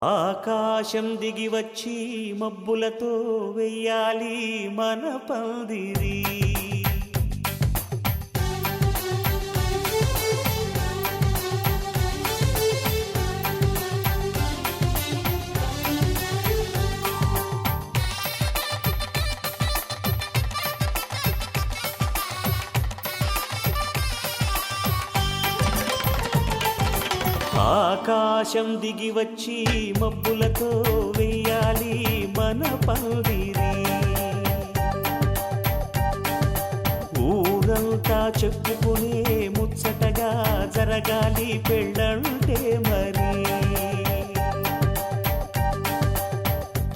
ఆకాశం దిగి వచ్చి మబ్బులతో వెయ్యాలి మన పందిరి. ఆకాశం దిగి వచ్చి మబ్బులతో వెయ్యాలి మన పందిరి. ఊరంతా చెప్పుకునే ముచ్చటగా జరగాలి పెళ్ళంటే మరి.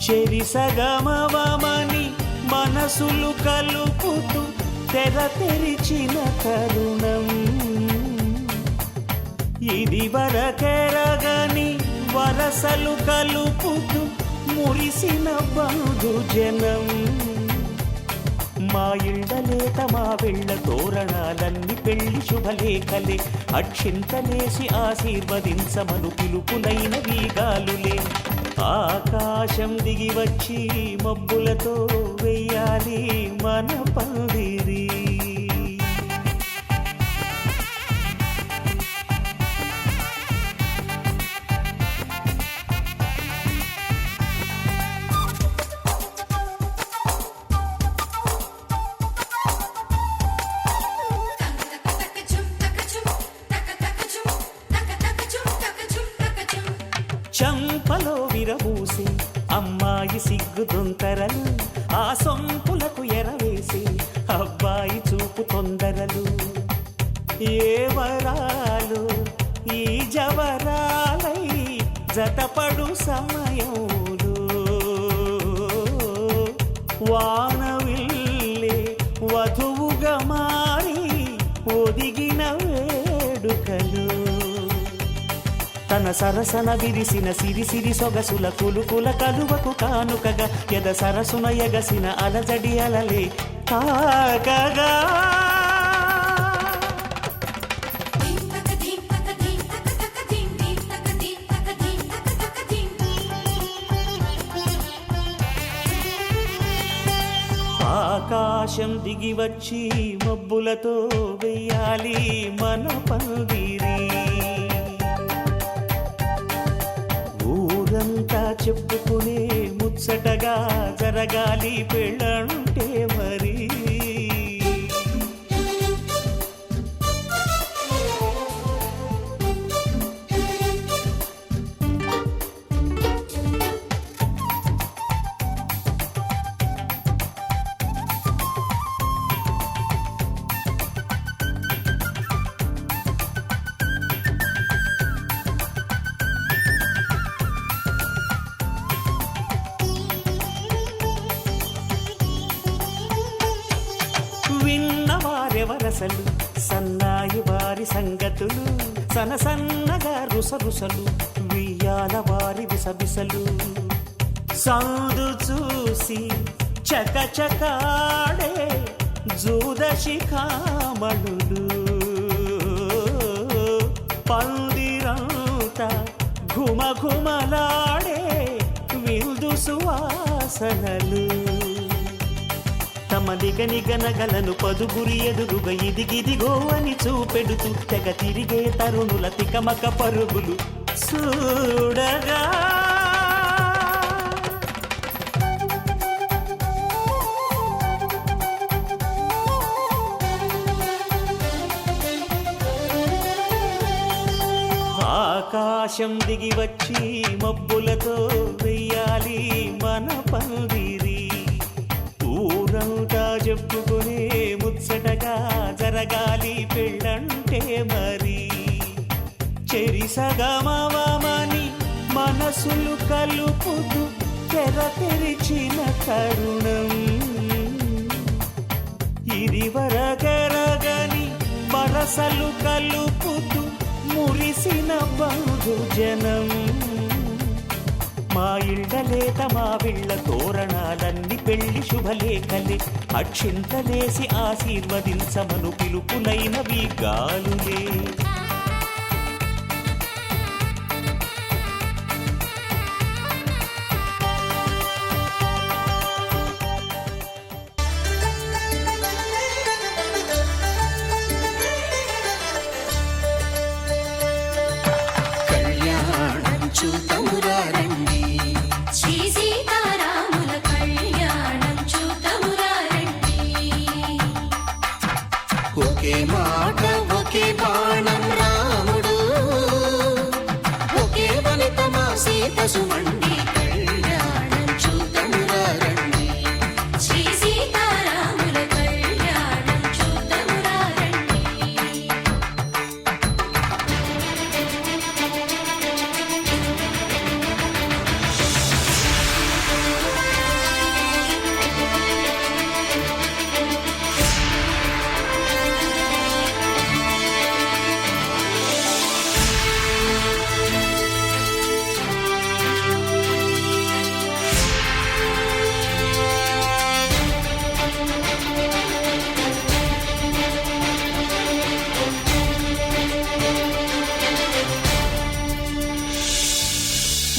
చెరిసగమవమని మనసులు కలుపుతూ తెర తెరిచిన తరుణం ఇది వరకెరగని వరసలు కలుపుతూ మురిసిన బంధుజనం. మా ఇళ్ళలేత మా వెళ్ళ తోరణాలన్నీ పెళ్లి శుభలేఖలే. అక్షింతలేసి ఆశీర్వదించమను పిలుపులైన వీగాలులే. ఆకాశం దిగి వచ్చి మబ్బులతో వెయ్యాలి మన పందిరి. చంపలో విరబూసి అమ్మాయి సిగ్గు దొంతరలు, ఆ సొంపులకు ఎరవేసి అబ్బాయి చూపు తొందరలు. ఏ వరాలు ఈ జవరాలై జతపడు సమయంలో వానవిల్లే వధువుగా మారి ఒదిగిన వేడుకలు. తన సరసన విరిసిన సిరిసిరి సొగసుల కులుకుల కలువకు కానుకగా ఎద సరసున ఎగసిన అలజడి అలలే తాకగా. ఆకాశం దిగి వచ్చి మబ్బులతో వెయ్యాలి మన పందిరి. ఊరంతా చెప్పుకునే ముచ్చటగా జరగాలి పెళ్ళంటే మరి. విన్నవారెవరసలు సన్నాయి వారి సంగతులు, సనసన్నగా రుసరుసలు వియ్యాల వారి విసబిసలు. సౌదు చూసి చకచకాడే జూదశిఖామణులు, పందిరంతా ఘుమఘుమలాడే విందు సువాసనలు. తమ నిగనిగనగలను పదుగురి ఎదురుగా ఇదిగిదిగో అని చూపెడుతూ తెగ తిరిగే తరుణుల తికమక పరుగులు చూడగా. ఆకాశం దిగి వచ్చి మబ్బులతో వెయ్యాలి మన పందిరి. ఊరంతా చెప్పుకునే ముచ్చటగా జరగాలి పెళ్ళంటే మరి. చెరిసగమవమని మనసులు కలుపుతూ తెర తెరిచిన తరుణం ఇది వరకెరగని వరసలు కలుపుతూ మురిసిన బంధుజనం. మా ఇళ్ళలేత మా వెళ్ళ తోరణాలన్నీ పెళ్లి శుభలేఖలే. అక్షింతలేసి ఆశీర్వదించమను పిలుపులైన వీగాలులే. పసుమండి కళ్యాణం చూద్దామురా రండి. శ్రీ సీతారాముల కళ్యాణం చూద్దామురా రండి.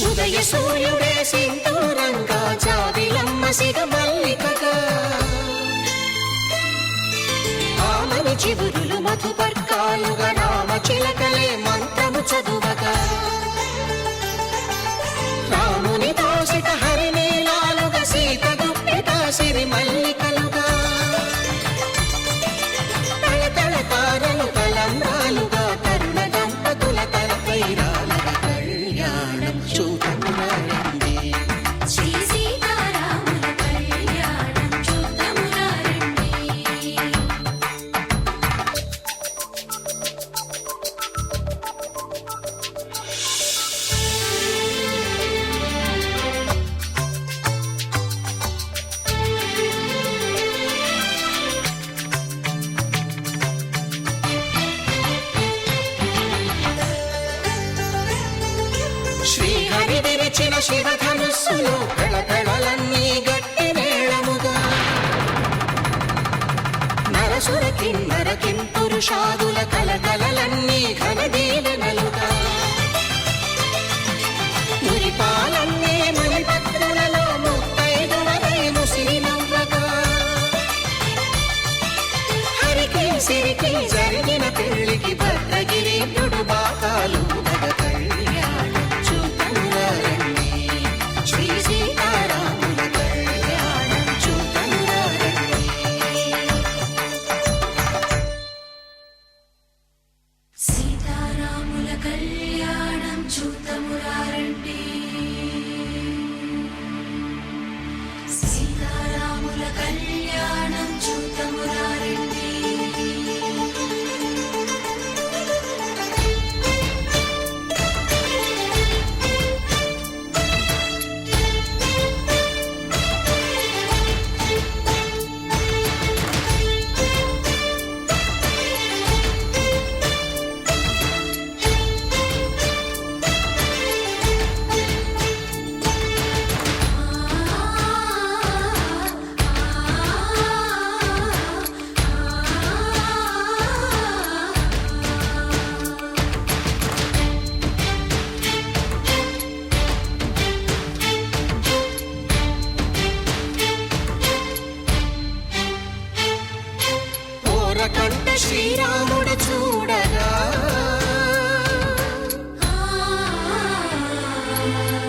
ఉదయ సూర్యుడే సింధూరంగా జాబిలమ్మ సిగ మల్లికగా ఆమని చివురులు మధుపర్కాలుగా రామ చిలకలే మంత్రము చదువగా రాముని దోసిట హరినీలాలుగా సీత గుప్పిట సిరి మల్లికలుగా తళతళ తారలు తలంబ్రాలుగా తరుణ దంపతుల తలపై రాలగా కళ్యాణం చూద్దామురా రండి. శ్రీ సీతారాముల కళ్యాణం చూద్దామురా రండి. శ్రీహరి విరిచిన శివధనుస్సులో కళకళలన్నీ గట్టి మేళముగా నరసుర కిన్నర కింపురుషాదుల కలకలలన్నీ ఘన దీవెనలుగా మురిపాలన్నీ మణిపత్రులలో ముత్తైదువలై ముసిరి నవ్వగా హరికి సిరికి జరిగిన పెళ్లికి భద్రగిరీంద్రుడు బాకాలు కళ్యాణం చూద్దామురా రండి. శ్రీ సీతారాముల కళ్యాణం చూద్దామురా రండి. సీతారాముల కళ్యాణం చూద్దామురా రండి. సీతారాముల కళ్యాణం చూద్దామురా రండి. ఓరకంట శ్రీరాముడు చూడగా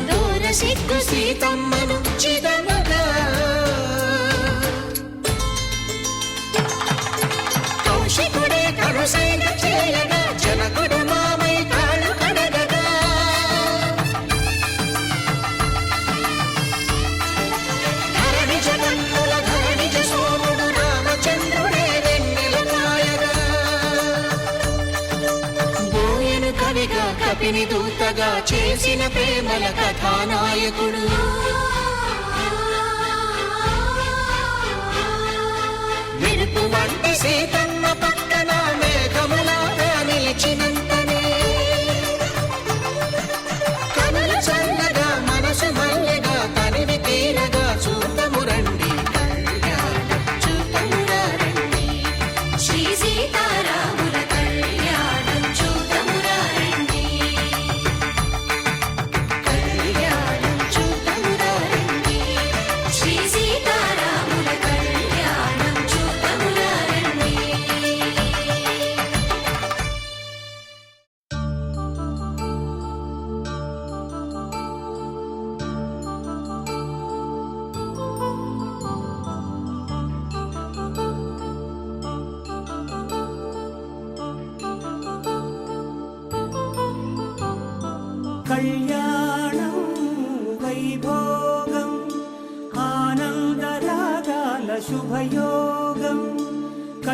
దూర సిగ్గు సీతమ్మను చిదమగా కౌశికుడే కరుసైన చేయగా జనకుడు మామై కాళ్ళు కడగగా ధరణి జగన్నుల ధరణిజ సోముడు రామచంద్రుడే వెన్నెల కాయగా బోయను కవిగా కపిని దూతగా చేసిన ప్రేమల కథానాయకుడు మెరుపు వంటి సీతమ్మ పక్కన మేఘములాగా నిలిచినంతనే కనులు చల్లగా మనసు మల్లెగా తనివి తీరగా చూద్దాము రండి. కళ్యాణం చూద్దామురా రండి. శ్రీ సీతారాముల కళ్యాణం చూద్దామురా రండి. కళ్యాణం చూద్దామురా రండి. శ్రీ సీతారాముల కళ్యాణం చూద్దామురా రండి.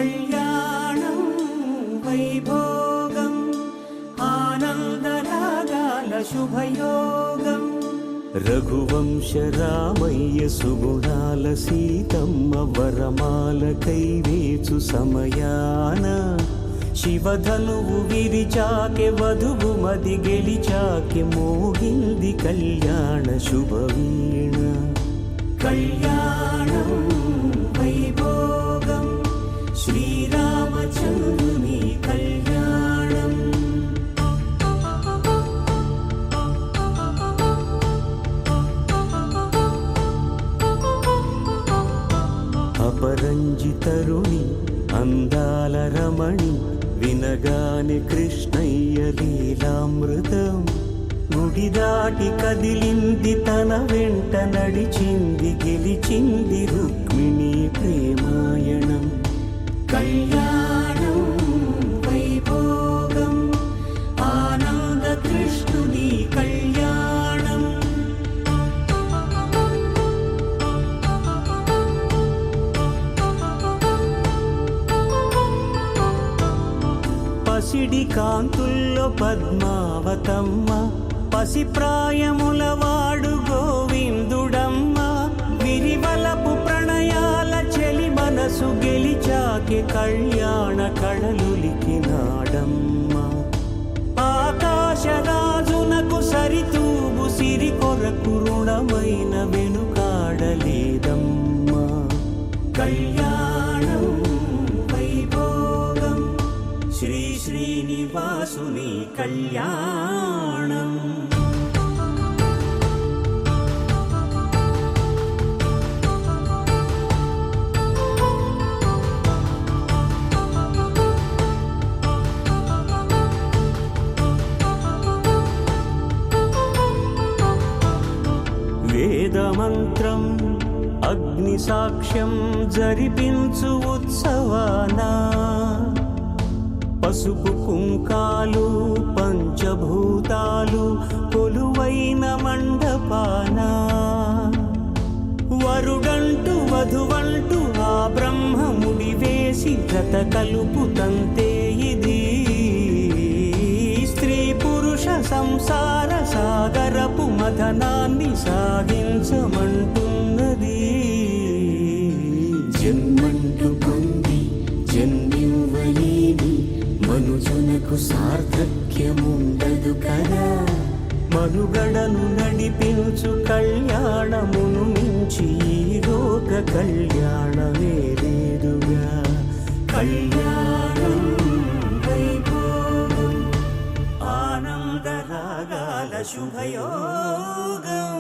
కళ్యాణం వైభోగం ఆనందరాగాల శుభయోగం రఘువంశ రామయ్య సుగుణాల సీతమ్మ వరమాల కైవేచు సమయాన శివధనువు విరిచాకె వధువు మది గెలిచాకె మోగింది కళ్యాణ శుభవీణ కళ్యాణం వైభోగం శ్రీరామచంద్రుని కళ్యాణం అపరంజితరుణి అందాల రమణి వినగానే కృష్ణయ్య లీలామృతం గుడి దాటి కదిలింది తన వెంట నడిచింది గెలిచింది రుక్మిణి ప్రేమాయణం కళ్యాణం వైభోగం ఆనంద కృష్ణుని కళ్యాణం పసిడి కాంతుల్లో పద్మావతమ్మ పసిప్రాయముల వాడు గోవిందుడమ్మ విరివలపు ప్రణయాల చెలి మనసు గెలిచాకె కళ్యాణ కళలులికినాడమ్మ ఆకాశరాజునకు సరితూగు సిరి కొరకు రుణమైన వెనుకాడలేదమ్మ కళ్యాణం వైభోగం శ్రీ శ్రీనివాసుని కళ్యాణం వేదమంత్రం అగ్ని సాక్ష్యం జరిపించు ఉత్సవానా పసుపు కుంకాలు పంచభూతాలు కొలువైన మండపాన వరుడంటూ వధువంటూ ఆ బ్రహ్మముడి వేసి జత కలుపుతంతే ఇది స్త్రీ పురుష సంసార సాగరపు మథనాన్ని సాగించమంటున్నది జన్మంటూ పొంది జన్మివ్వలేని మనుజునకు సార్థక్యముండదు కదా మనుగడను నడిపించు కళ్యాణమును మించి ఈ లోక కళ్యాణమే లేదుగా కళ్యాణం వైభోగం ఆనందరాగాల శుభయోగం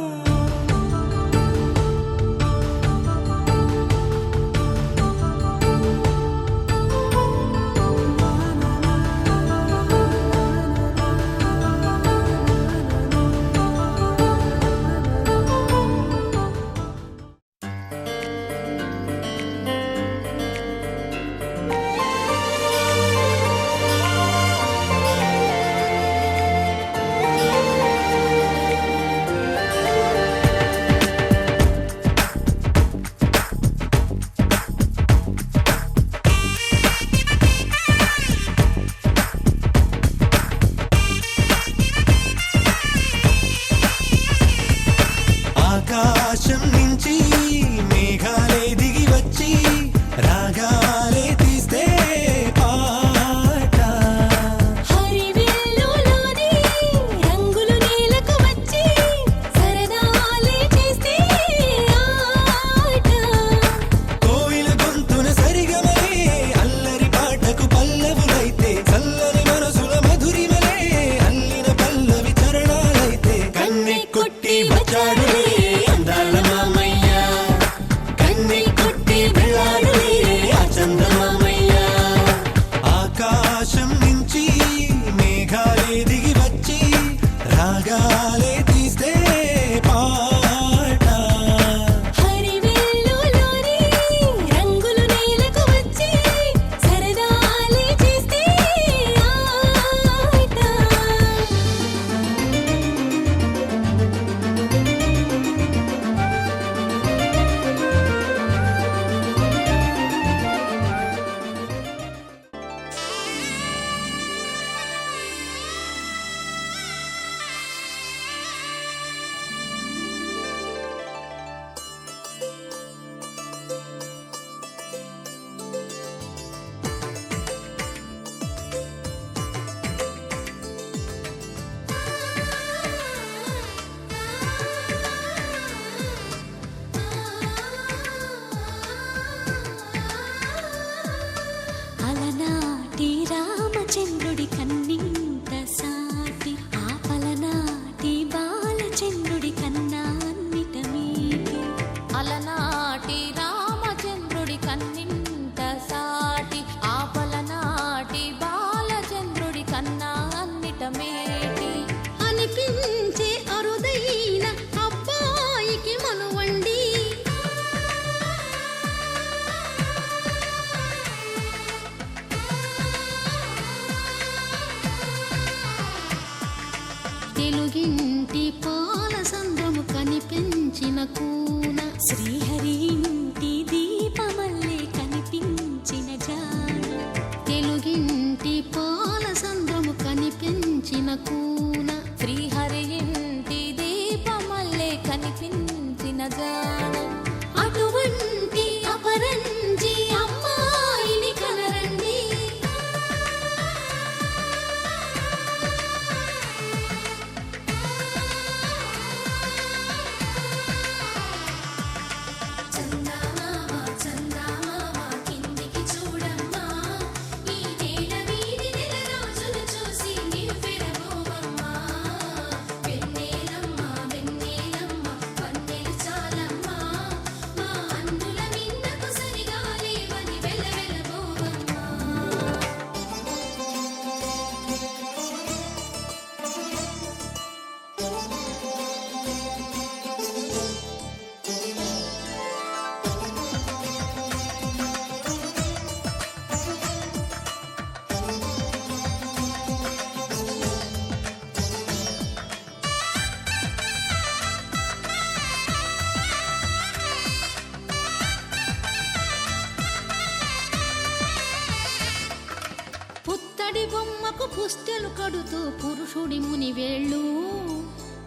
పుస్తెలు కడుతూ పురుషుడి ముని వేళ్ళు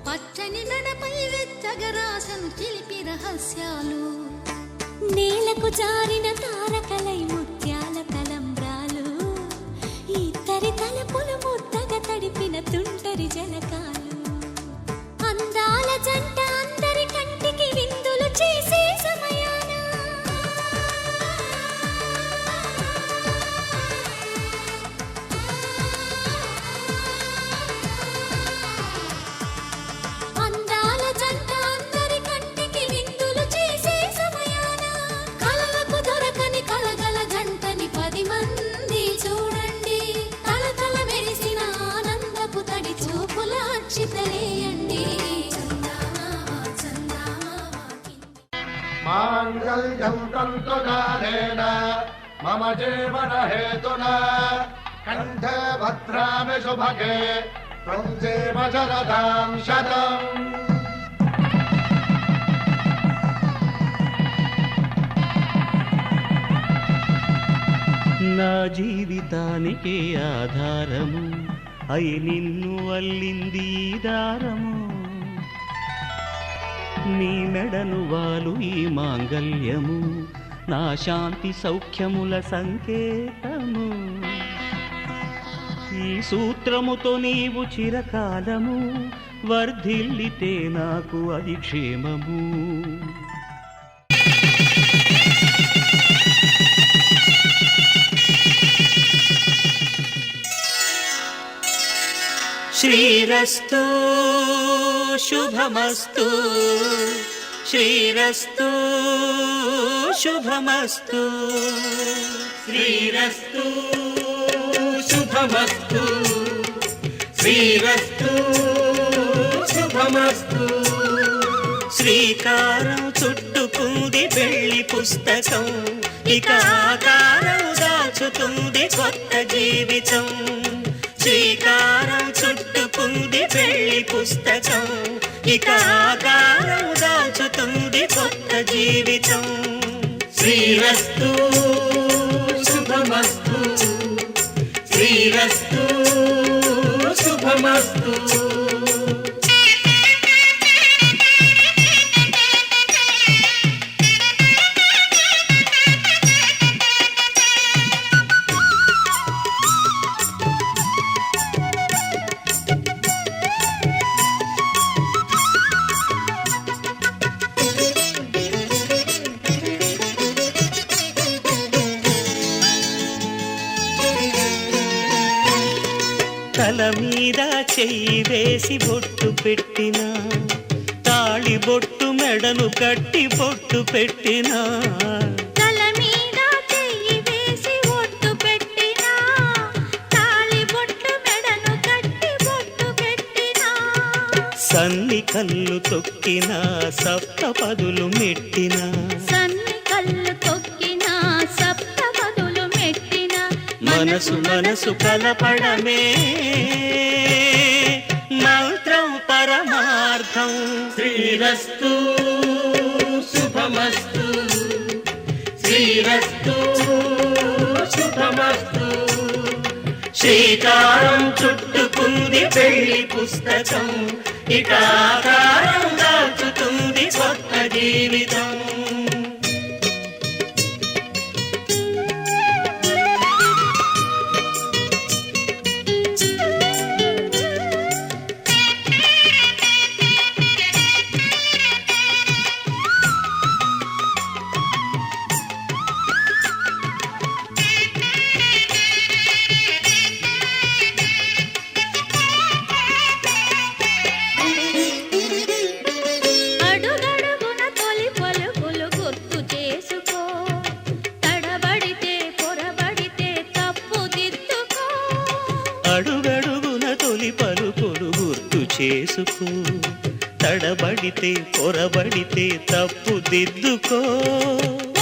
పచ్చని నడపై వెచ్చగరాసను చిలిపి రహస్యాలు నేలకు జారిన తారకలై ముత్యాల తలంబ్రాలు ఇద్దరి తలపులు ముద్దగా తడిపిన తుంటరి జలకాలు అందాల జంట అందరి కంటికి విందులు చేసే సమయాన అందాల జంట అందరి కంటికి విందులు చేసే సమయాన కలలకు దొరకని కలగల జంటని 10 మంది చూడండి తలతల మెరిసిన ఆనందపు తడి చూపుల అక్షితలేయండి మాంగళ్యం తంతునానేన మమ జీవన హేతునా కంఠే భద్రామి శుభగే త్వం జీవ శరదాం శతం. నా జీవితానికి ఆధారము అయి నిన్ను అల్లింది ఈ దారము నీ మెడను వాలు ఈ మాంగల్యము నా శాంతి సౌఖ్యముల సంకేతము ఈ సూత్రముతో నీవు చిరకాలము వర్ధిల్లితే నాకు అది క్షేమము శ్రీరస్తు శుభమస్తు శ్రీరస్తు శుభమస్తు శ్రీరస్తు శుభమస్తు శ్రీరస్తు శుభమస్తు శ్రీకారం చుట్టుకుంది పెళ్లి పుస్తకం ఇక ఆకారం దాచుతుంది కొత్త జీవితం శ్రీకారం చుట్టుకుంది పెళ్లి పుస్తకం ఇక ఆకారం దాచుతుంది కొత్త జీవితం శ్రీరస్తు శుభమస్తు శ్రీరస్తు శుభమస్తు తల మీద చెయ్యి వేసి బొట్టు పెట్టిన తాళి బొట్టు మెడను కట్టి బొట్టు పెట్టిన తల మీద చెయ్యి వేసి ఒట్టు పెట్టినా తాళి బొట్టు మెడను కట్టి బొట్టు పెట్టినా సన్ని కళ్ళు తొక్కిన సప్త పదులు మెట్టిన సన్ని కళ్ళు తొక్కినా సప్త పదులు మెట్టినా మనసు మనసు కలపడమే మంత్రం పరమార్థం శ్రీరస్తు శుభమస్తు శ్రీరస్తు శుభమస్తు శ్రీకారం చుట్టుకుంది పెళ్లి పుస్తకం ఇక ఆకారం దాచుతుంది కొత్త జీవితం అడుగడుగున తొలి పలుకులు గుర్తు చేసుకో తడబడితే పొరబడితే తప్పు దిద్దుకో అడుగడుగున తొలి పలుకులు గుర్తు చేసుకో తడబడితే పొరబడితే తప్పు దిద్దుకో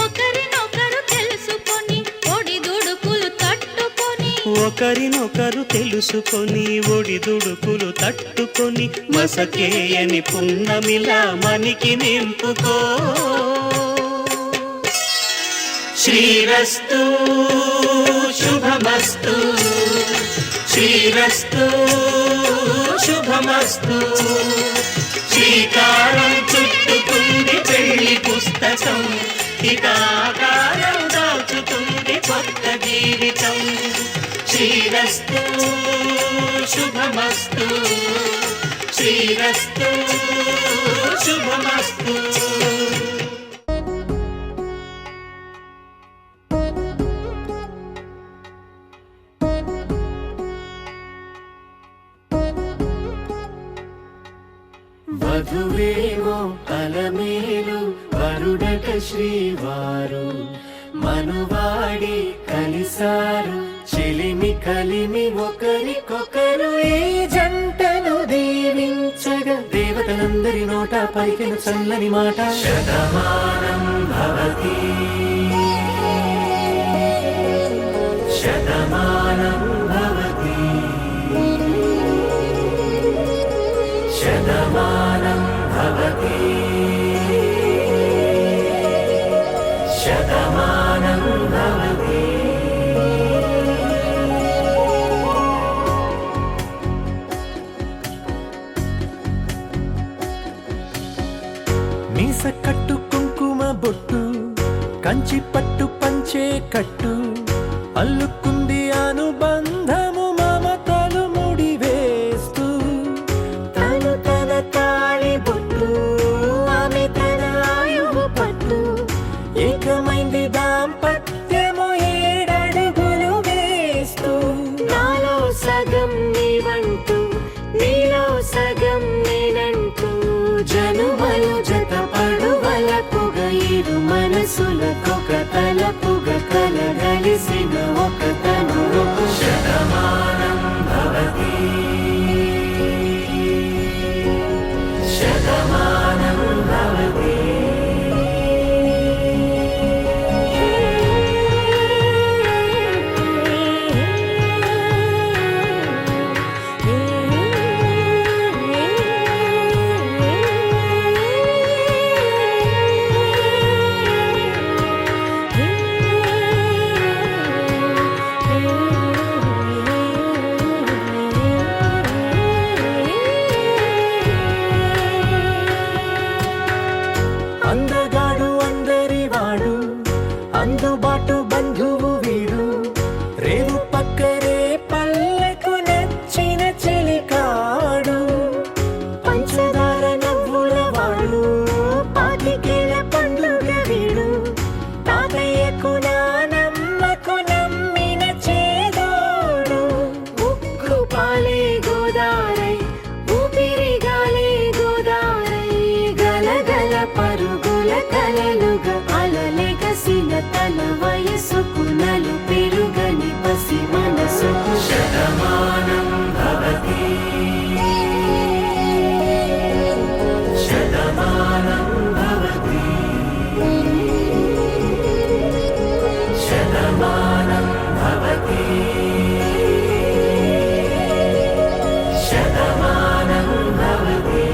ఒకరినొకరు తెలుసుకొని ఒడిదుడుకులు తట్టుకొని ఒకరినొకరు తెలుసుకొని ఒడిదుడుకులు తట్టుకొని మసకేయని పున్నమిలా మనికి నింపుకో శ్రీరస్తు శుభమస్తు శ్రీరస్తు శుభమస్తు. శ్రీకారం చుట్టుకుంది పెళ్లి పుస్తకం, ఇక ఆకారం దాచుతుంది కొత్త జీవితం. శ్రీరస్తు శుభమస్తు, శ్రీరస్తు శుభమస్తు. వధువేమో అలమేలు వరుడట శ్రీవారు, మనువాడి కలిసారు చెలిమి కలిమి ఒకరికొకరు. ఈ జంటను దీవించగా దేవతలందరి నోట పలికిన చల్లని మాట శతమానం భవతి శతమానం భవతి శతమానం భవతి శతమానం భవతి. మీస కట్టు కుంకుమ బొట్టు కంచి పట్టు పంచే కట్టు అల్లుకుంది అనుబంధము మమతలు ముడివేస్తూ. తను తన తాళి బొట్టు ఆమె తన ఆయువు పట్టు, ఏకమైంది దాంపత్యము 7 అడుగులు వేస్తూ. నాలో సగం నీవంటూ నీలో సగం నేనంటూ జనుమలు జత పడువలపుగ ఇరు మనసులకొక తలపుగ కలగలిసిన ఒక తను. శతమానం భవతి శతమానం భవతి. అందగాడు అందరివాడు అందుబాటు బంధువు వీడు, రేవు పక్కరే పల్లెకు నచ్చిన చెలికాడు. పంచదార నవ్వుల వాడు పాతికేల పండుగ వీడు, తాతయ్యకు నానమ్మకు నమ్మిన చేదోడు. ఉక్కు పాలే గోదారై ఊపిరి గాలే గోదారై గలగల పరుగుల కలలుగా అలలెగసిన తన వయసుకు నలు పెరుగని పసి మనసుకు. శతమానం భవతి శతమానం భవతి శతమానం భవతి శతమానం భవతి.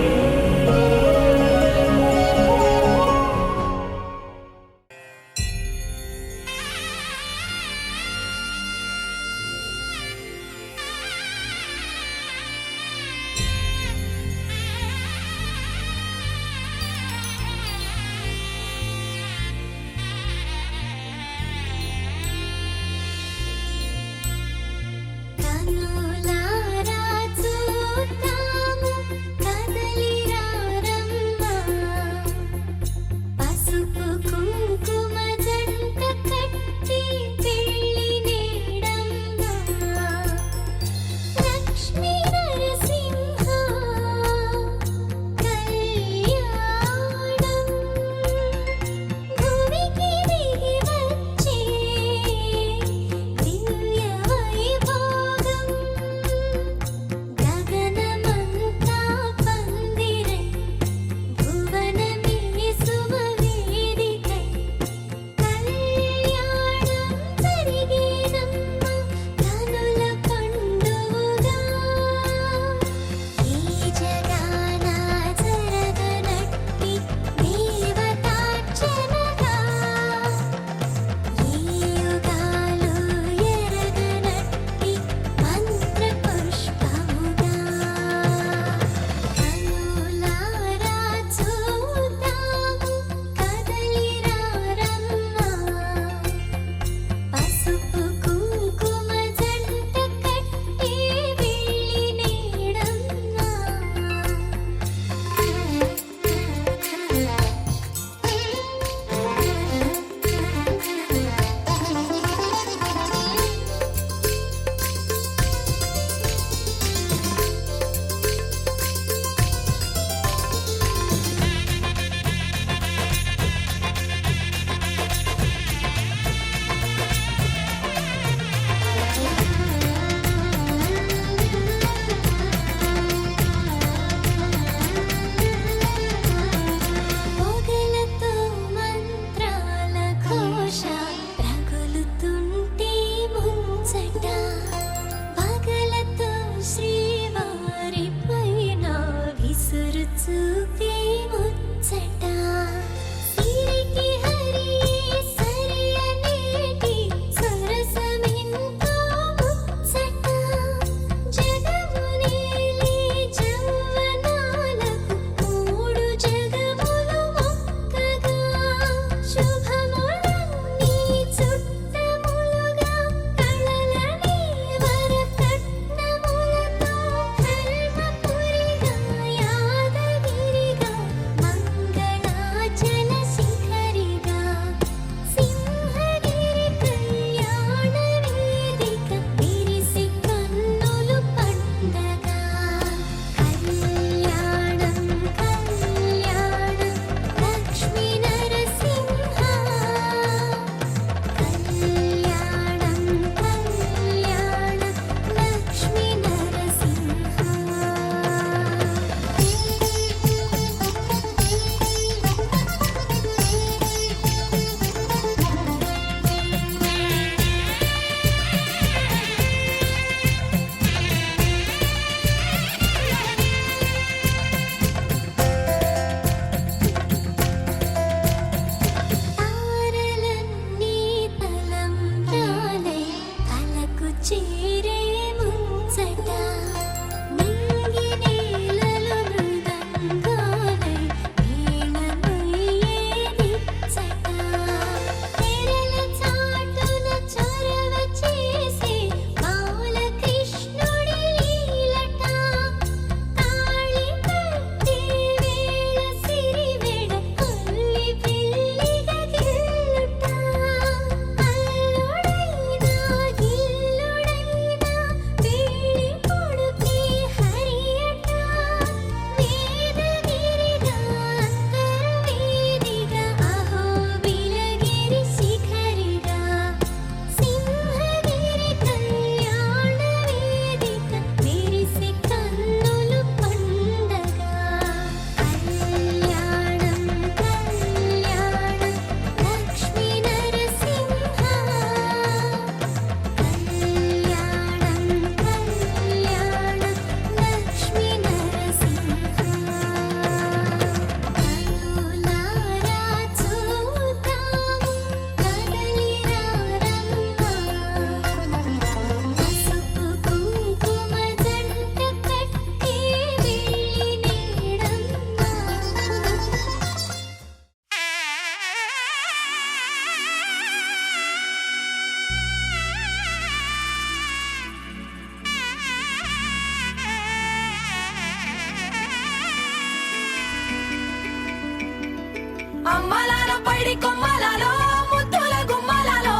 అమ్మలాలో పైడి కొమ్మలలో ముద్దుల గుమ్మలలో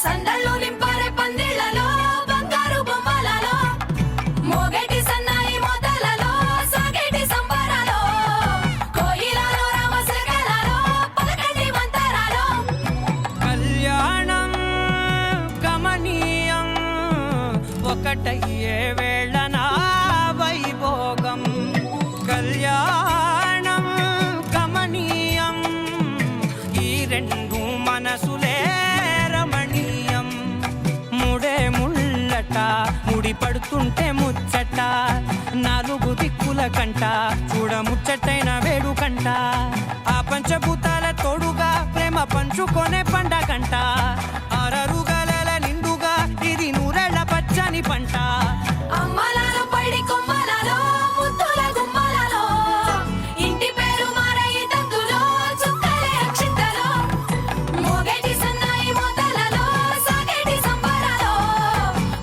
సందళ్ళు నింపారే పందిళ్లలో బంగారు బొమ్మలలో మోగేటి సన్నాయి మోతలలో సాగేటి సంబరాలో కోయిలలో రామశకలలో పలకండి మంతరాలో కళ్యాణం గమనీయం ఒకటయ్యే వేళ నా వైభోగం కళ్యాణం గమనీయం ఈ రెండు మనసులే రమణీయం ముడే ముళ్ళట ముడి పడుతుంటే ముచ్చట నాలుగు దిక్కుల కంట చూడ ముచ్చటైన వేడుకంట ఆ పంచభూతాల తోడుగా ప్రేమ పంచుకొనే పండగంట ఆరరుగల నిండుగా ఇది నూరెళ్ళ పచ్చని పంట అమ్మలాలో పైడి కొమ్మలలో ముద్దుల గుమ్మలలో ఇంటి పేరు మారయి తందులో చుక్కలే అక్షింతలో మోగేటి సన్నాయి మోతలలో సాగేటి సంబరాలో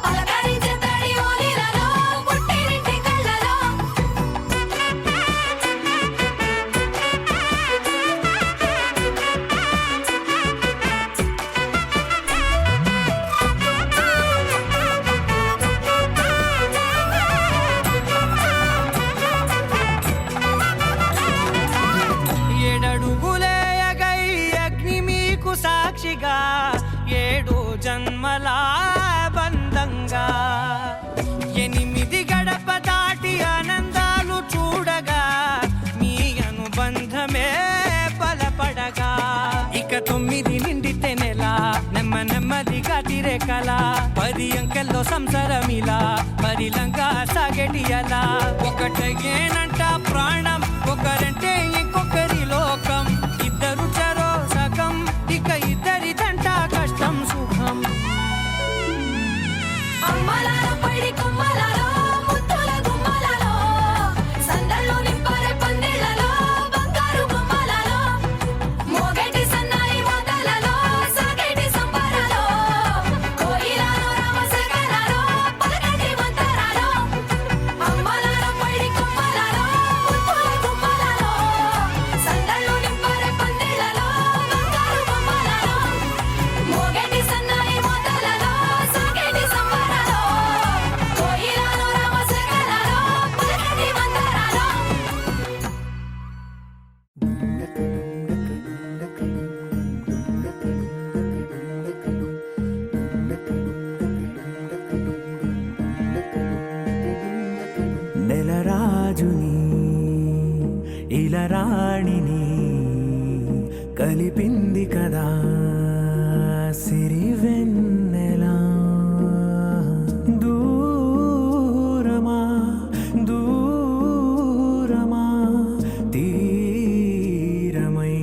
పలకరించే తడి ఓలిలలో పుట్టినింటి కళ్ళలో ఏడడుగులే ఎగై అగ్ని మీకు సాక్షిగా ఏడు జన్మల బంధంగా ఎనిమిది గడప దాటి ఆనందాలు చూడగా మీ అనుబంధమే బలపడగా ఇక 9 నిండితే నెల నెమ్మదిగా తిరే కల 10 అంకెల్లో సంసారమిలా పరిలంగా సాగేటి అలా ఒకటేనంట ప్రాణం ఒకరంటే ఇంకొకరి లోకం ఇద్దరు చరో సగం ఇక ఇద్దరిదంట కష్టం సుఖం అమ్మలాలో పైడి కొమ్మలలో ముద్దుల గుమ్మలలో సందళ్ళు నింపారే పందిళ్లలో బంగారు బొమ్మలలో మోగేటి సన్నాయి మోతలలో సాగేటి సంబరాలో కోయిలలో రామశకలలో పలకండి మంతరాలో అమ్మలాలో పైడి కొమ్మలలో ముద్దుల గుమ్మలలో సందళ్ళు నింపారే పందిళ్లలో బంగారు బొమ్మలలో మోగేటి సన్నాయి మోతలలో సాగేటి సంబరాలో కోయిలలో రామశకలలో పలకండి మంతరాలో నెలరాజుని ఇలరాణిని కలిపింది కదా సిరివెన్నెలా దూరమా దూరమా తీరమై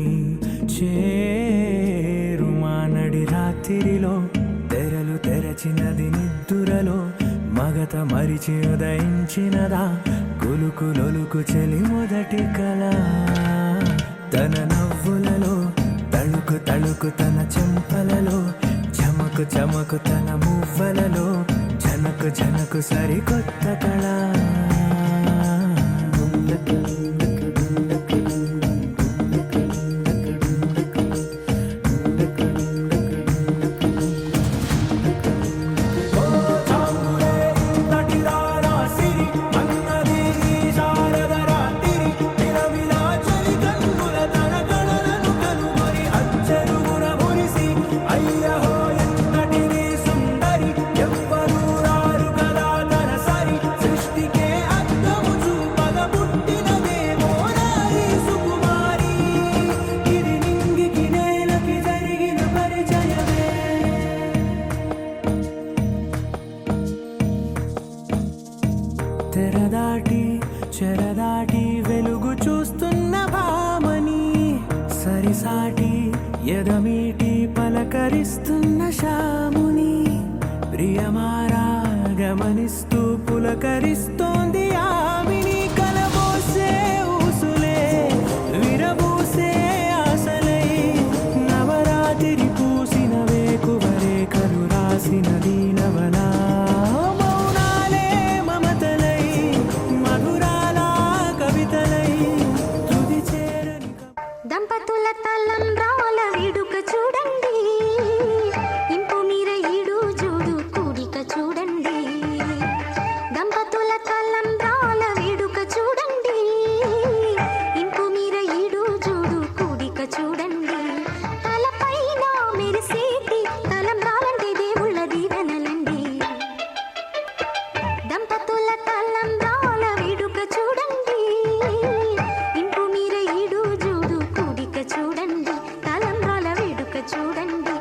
చేరుమా నడి రాత్రిలో తెరలు తెరచినది నిద్దురలో మగత మరిచి ఉదయించినదా కులుకులొలుకు చెలి మొదటి కళ తన నవ్వులలో తళుకు తళుకు తన చెంపలలో చమకు చమకు తన మువ్వలలో జనకు జనకు సరికొత్త కళ తెరదాటి చెరదాటి వెలుగు చూస్తున్న భామని సరిసాటి ఎదమీటి పలకరిస్తున్న శాముని ప్రియమారా గమనిస్తూ పులకరిస్తోంది ఆవిని కలబోసే ఊసులే విరబూసే ఆశలై నవరాత్రి పూసిన వేకువరే కలు రాసిన దీనవనా మౌనాలే మమతలై మధురాల కవితలై తుది చేరని దంపతుల తలంబ్రాల వేడుక చూడండి, ఇంపు మీర ఈడు జోడు కూడిక చూడండి. దంపతుల తలంబ్రాల వేడుక చూడండి, ఇంపు మీర ఈడు జోడు కూడిక చూడండి. తలపైన మెరిసేటి తలంబ్రాలంటే దేవుళ్ళ దీవెనలండి. దంపతుల తలంబ్రాల వేడుక చూడండి, ఇంపు మీర ఈడు జోడు కూడిక చూడండి. తలంబ్రాల వేడుక చూడండి.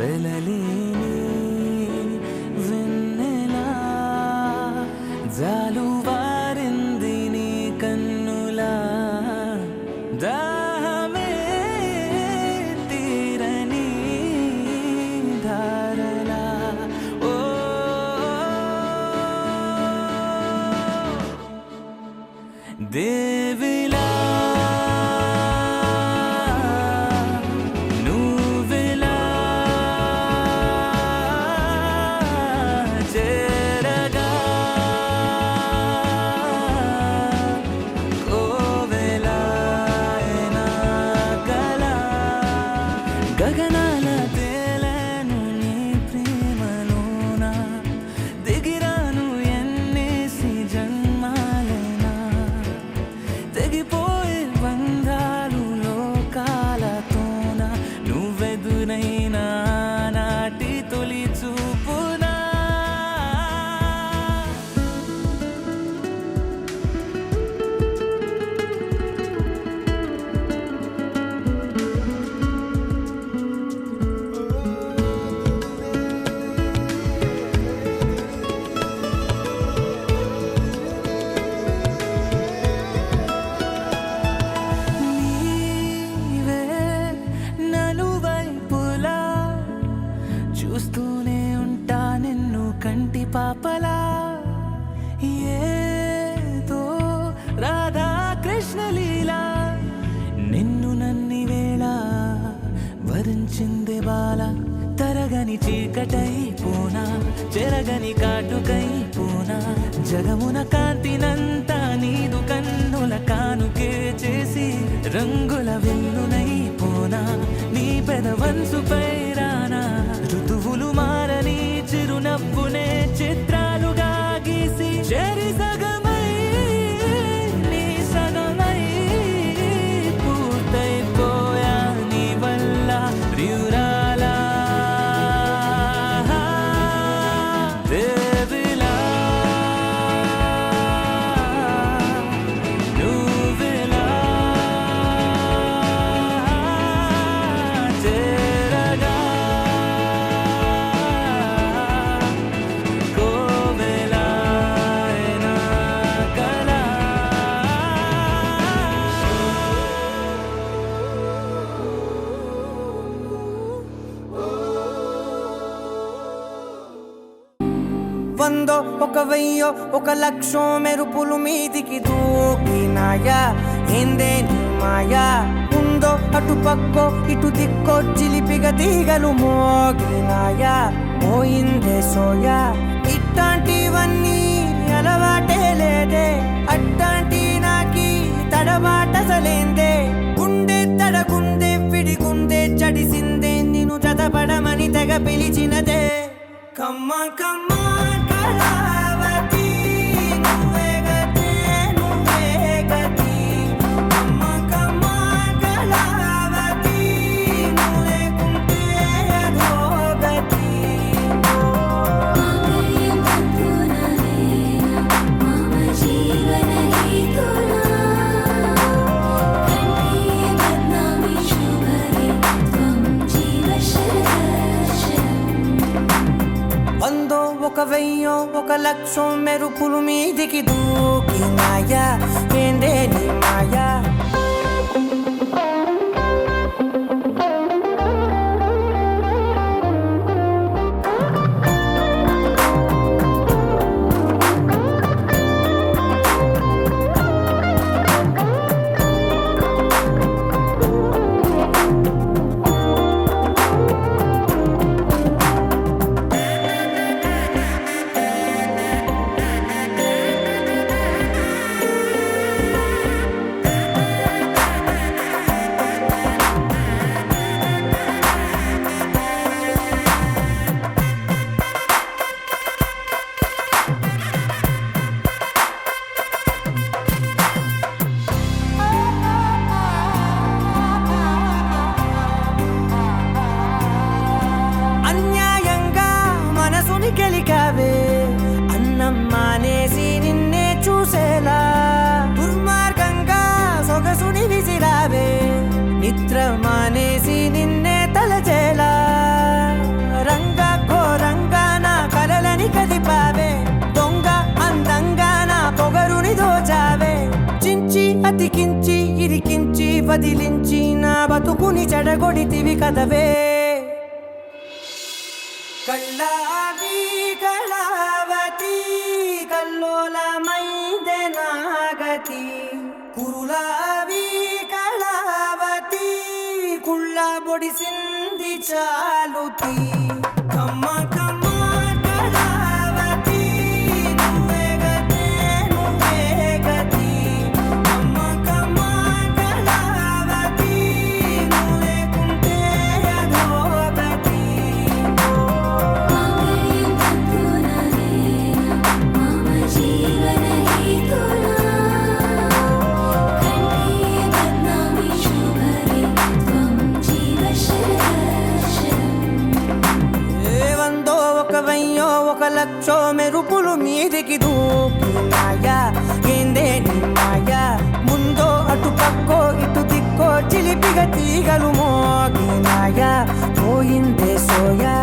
వెలలేని వెన్నెలా జాలువారింది నీ కన్నులా దాహమే తీరని ధారలా ఓ దేవిలా నువ్విలా చేరగా కోవెలాయనా కల గగనాల తేలను నీ ప్రేమలోన దిగిరాను ఎన్నేసి జన్మాలైనా తెగిపోయే బంధాలు లోకాలతోన నువ్వెదురైనా నాటి తొలి చూపునా నీవే నలువైపులా చూస్తూనే ఉంటా నిన్ను కంటి పాపలా ఏదో రాధా కృష్ణ లీలా నిన్ను నన్ని వేళ వరించింది బాల తరగని చీకటై పోనా చెరగని కాటుకై పోనా జగమున కాంతినంతా నీదు కన్నుల కానుకే చేసి రంగుల వెన్నునై పోనా నీ పెదవంసుపై రానా ఋతువులు మారని చిరునవ్వునే చిత్రాలుగా గీసి చెరి సగమై నీ సగమై పూర్తయిపోయా నీ వల్ల ప్రియురాలా దేవిలా నువ్విలా చేరగా కోవెలాయనా కల వందో ఒక వెయ్యో ఒక లక్షో మెరుపులు మీదికి దూకినాయా ఏందే నీ మాయా ఉందో అటు పక్కో ఇటు దిక్కో చిలిపిగా తీగలు మోగినాయా పోయిందే సోయా ఇట్లాంటివన్నీ అలవాటే లేదే అట్లాంటి నాకి తడబాటసలేందే గుండె తడగుండే విడిగుండే చడిసిందే నిన్ను చదపడమని తెగ పిలిచినదే కమ్మ కమ్మ కళావతి నువ్వే గతే నువ్వే గతి కమ్మ కమ్మ కళావతి నువ్వు లేకుంటే అధోగతి వందో ఒక వెయ్యో ఒక లక్షో మెరుపులు మీదికి దూకినాయా ఏందే నీ మాయా కదిలించి నా బతుకుని చెడగొడితివి కదవే కళ్ళావి కళావతి కల్లోలమైందే నాగతి కురులావి కళావతి కుళ్ళ బొడిసింది చాలుతి కమ్మ కమ్మ కళావతి నువ్వే గతే నువ్వే గతి కమ్మ కమ్మ కళావతి నువ్వు లేకుంటే అధోగతి ఏవందో ఒక వెయ్యో ఒక లక్షో మెరుపులు మీదికి దూకినాయా ఏందే నీ మాయా ముందో అటు పక్కో ఇటు దిక్కో చిలిపిగ తీగలు మోగినాయా పోయిందే సోయా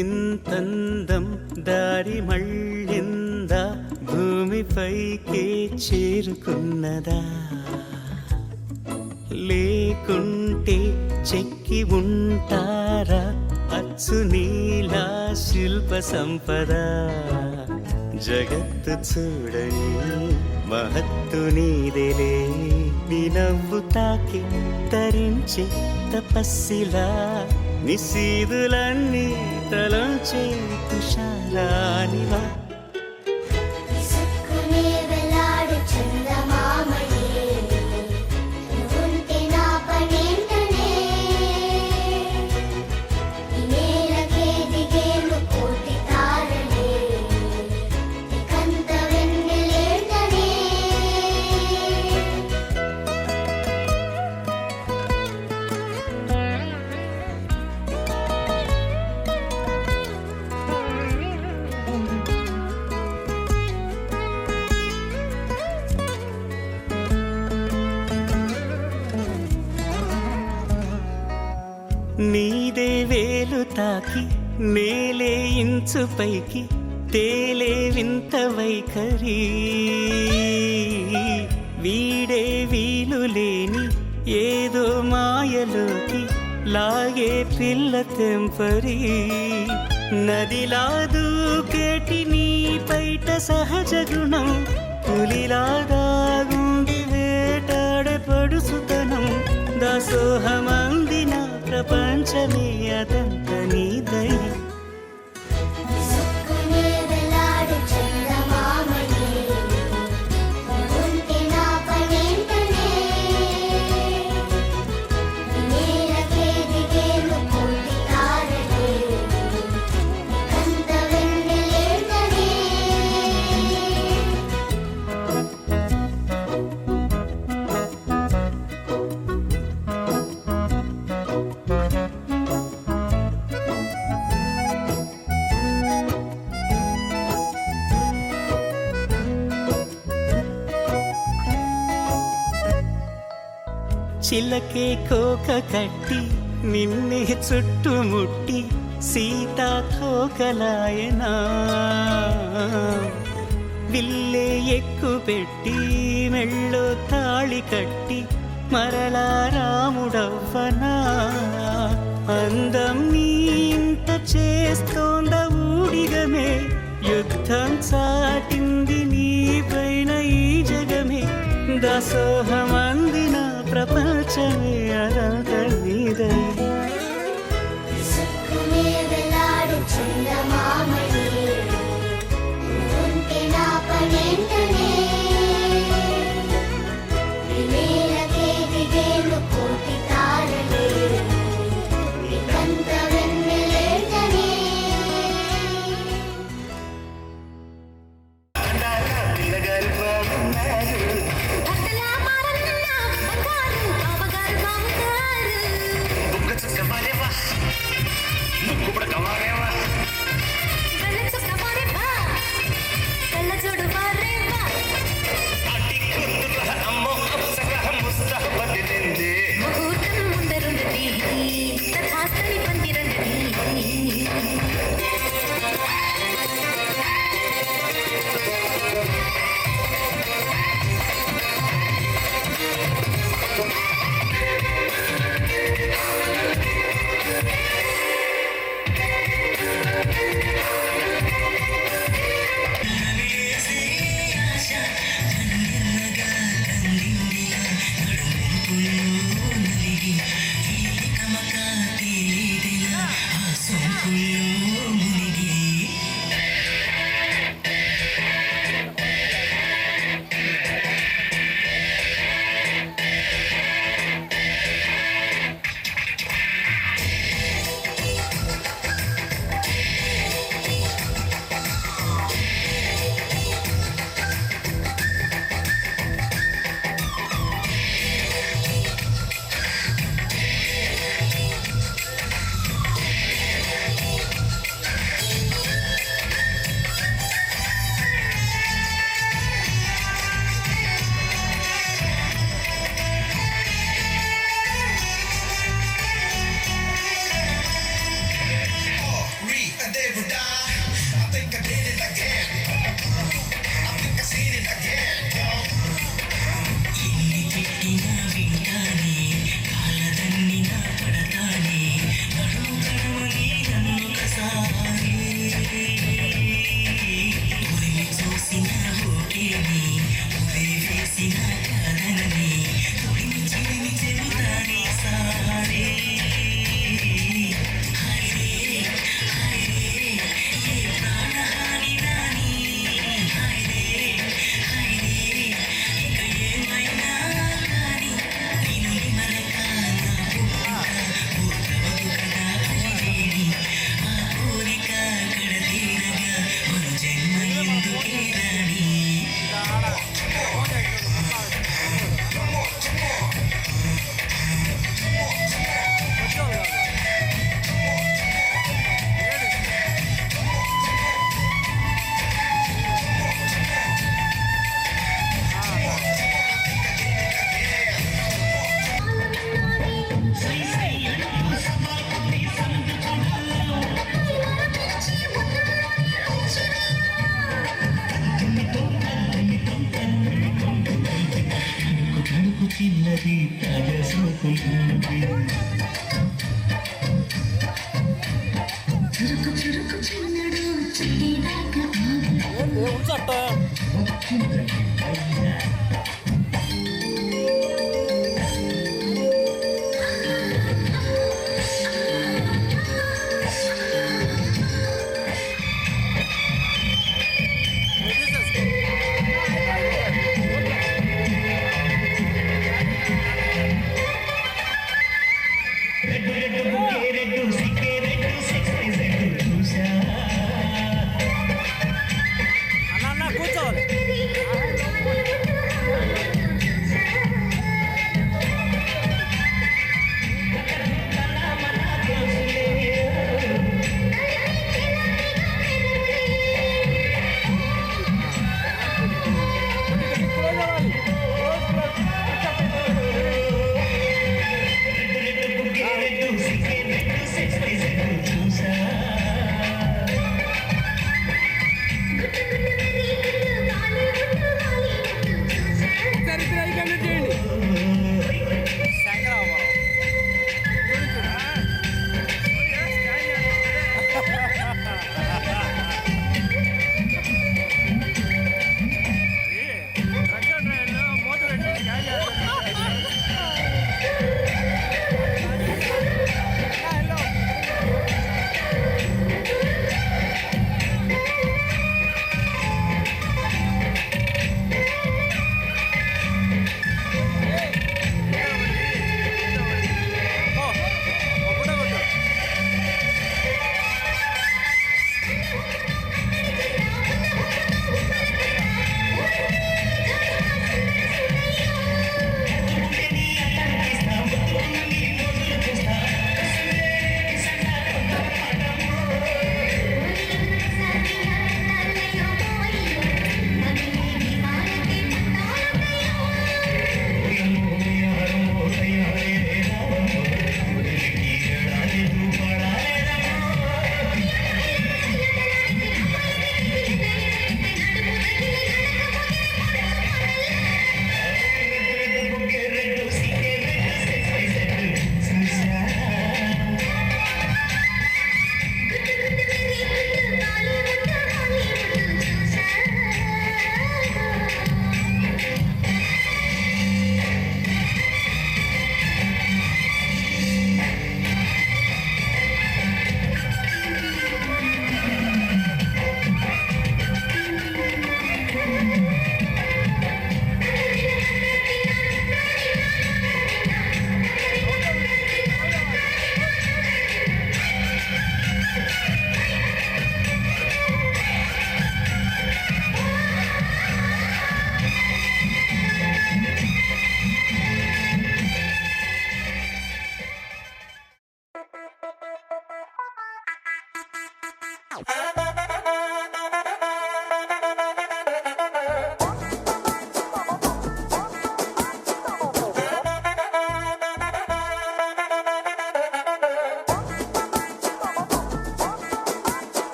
ఇంతందం దారి మళ్ళిందా భూమిపైకే చేరుకున్నదా లేకుంటే చెక్కి ఉంటారా అచ్చు నీలా శిల్ప సంపద జగత్తు చూడని మహత్తు నీదేలే నీ నవ్వు తాకి తరించే తపస్సిలా నిశీదులన్నీ తలంచే తుషారానివా విసుక్కునే వెలాడు చందమామనే నువ్వుంటే నా పనేంటనే ఈ నేలకే దిగేను కోటి తారలే ఇకంత వెన్నెలేంటనే నీదే వేలు తాకి నేలే ఇంచు పైకి తేలే వింత వైఖరి వీడే వీలు లేని ఏదో మాయలోకి లాగే పిల్ల తెంపరి నదిలా దూకేటి నీ పైట సహజ గుణం పులిలాగా గుండి వేటాడే పడుసుతనం దాసోహమందిన ప్రపంచమే అదంత నీదై విసుక్కునే వెలాడు చందమామనే నువ్వుంటే నా పనేంటనే ఈ నేలకే దిగేను కోటి తారలే ఇకంత వెన్నెలేంటనే చిలకే కోక కట్టి నిన్నే చుట్టుముట్టి సీతాకోకలాయనా విల్లే ఎక్కు పెట్టి మెళ్ళో తాళి కట్టి మరలా రాముడవ్వనా అందం నీ ఇంత చేస్తోంద ఊడిగమే యుద్ధం చాటింది నీ పైన ఈ జగమే దాసోహమందిన ప్రపంచమే అదంత నీదై విసుక్కునే వెలాడు చందమామనే నువ్వుంటే నా పనేంటనే ఈ నేలకే దిగేను కోటి తారలే ఇకంత వెన్నెలేంటనే అక్కలా మారన్నా బంగారు అవగారు చిన్నది తాజా సోకులుంది చురుకు చురుకు చిన్నడు చెయ్యిదాకా వచ్చిందండి అయ్యా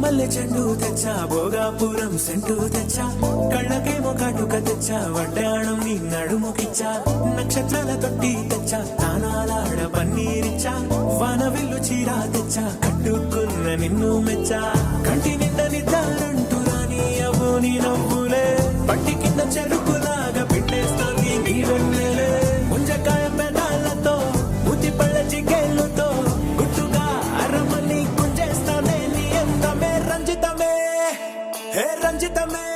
మల్లె చెండు తెచ్చా భోగాపురం సెంటు తెచ్చా కళ్ళకేమో కాటుక తెచ్చా వడ్డాణం నీ నడుముకిచ్చా నక్షత్రాల తొట్టి తెచ్చా తానాలాడ పన్నీరిచ్చా వాన విల్లు చీరా తెచ్చా కట్టుకున్న నిన్ను మెచ్చా కంటి నిండా నిద్దారంటూ రాని అవ్వు నీ నవ్వులే పట్టి కింద చెరుకులాగా పిండేస్తాంది నీ వెన్నెలే ముంజకాయ పెదాలతో మూతి పళ్ళ చికేళ్ళతో గుట్టుగా అరమని గుంజేస్తానే నీ అందమే రంజితమే హే రంజితమే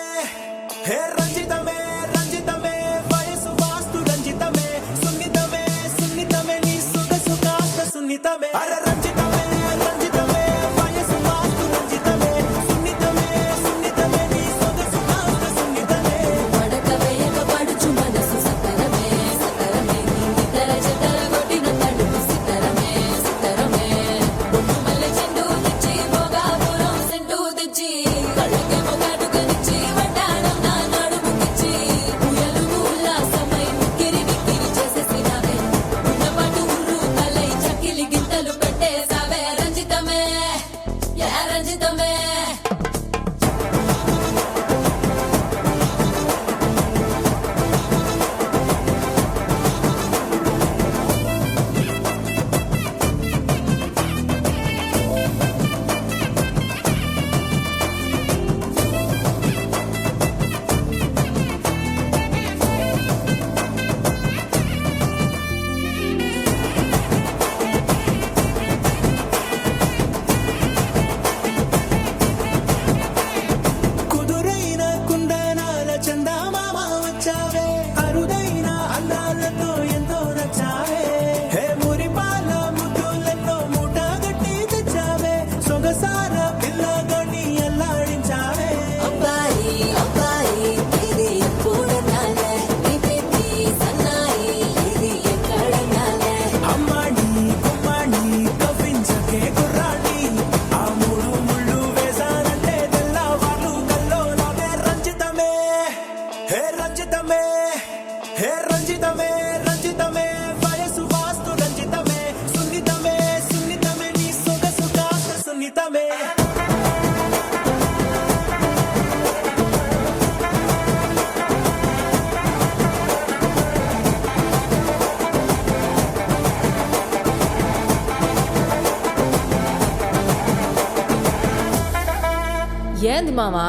హే రంజితమే రంజితమే వయసు వాస్తు రంజితమే సున్నితమే సున్నితమే నీ సొగసు కాస్త సున్నితమే అరే రంజితమే రంజితమే వయసు వాస్తు రంజితమే సున్నితమే సున్నితమే నీ సొగసు కాస్త తెచ్చావే అరుదైన అందాలతో ఎంతో నచ్చావే హే మురిపాల ముద్దులతో మూట గట్టి తెచ్చావే సొగసార పిల్లగని అల్లాడించావే అబ్బాయి అబ్బాయి ఇది ఎప్పుడు నాలే ఇది సన్నాయి ఇది ఎక్కడ నాలే అమ్మాడి కుమ్మాడి కవ్వించకే కుర్రాడి ఆ మూడు ముళ్ళు వేసానంటే తెల్లవాళ్ళు కల్లో నావే రంజితమే హే రంజితమే హే రంజితమే రంజితమే వయసు వాస్తు రంజితమే సున్నితమే సున్నితమే నీ సొగసు కాస్త సున్నితమే ఏంది మామా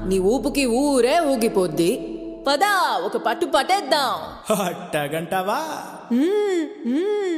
నీ ఊపుకి ఊరే ఊగిపోద్ది పదా ఒక పట్టు పట్టేద్దాం అట్టగంటావా మ్మ్, మ్మ్.